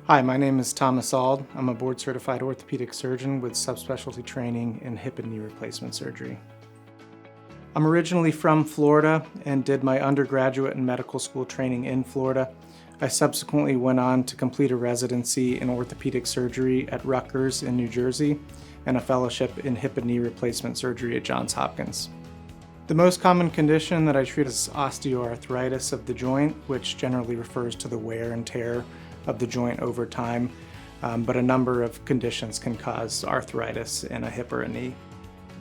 Hi, my name is Thomas Auld. I'm a board-certified orthopedic surgeon with subspecialty training in hip and knee replacement surgery. I'm originally from Florida and did my undergraduate and medical school training in Florida. I subsequently went on to complete a residency in orthopedic surgery at Rutgers in New Jersey and a fellowship in hip and knee replacement surgery at Johns Hopkins. The most common condition that I treat is osteoarthritis of the joint, which generally refers to the wear and tear of the joint over time, but a number of conditions can cause arthritis in a hip or a knee.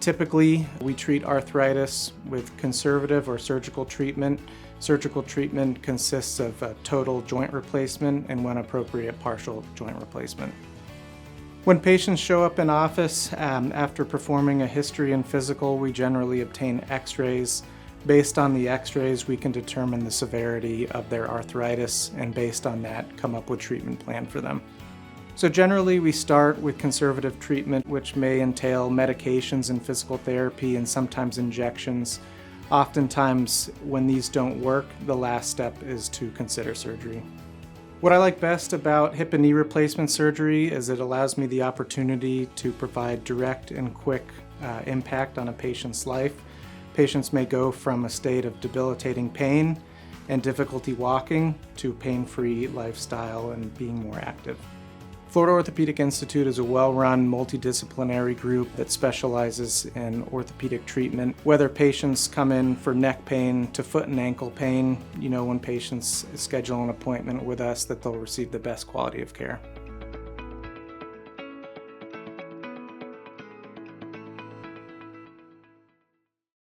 Typically, we treat arthritis with conservative or surgical treatment. Surgical treatment consists of a total joint replacement and, when appropriate, partial joint replacement. When patients show up in office after performing a history and physical, we generally obtain x-rays. Based on the x-rays, we can determine the severity of their arthritis, and based on that, come up with a treatment plan for them. So generally, we start with conservative treatment, which may entail medications and physical therapy and sometimes injections. Oftentimes, when these don't work, the last step is to consider surgery. What I like best about hip and knee replacement surgery is it allows me the opportunity to provide direct and quick impact on a patient's life. Patients may go from a state of debilitating pain and difficulty walking to pain-free lifestyle and being more active. Florida Orthopedic Institute is a well-run multidisciplinary group that specializes in orthopedic treatment. Whether patients come in for neck pain to foot and ankle pain, when patients schedule an appointment with us, that they'll receive the best quality of care.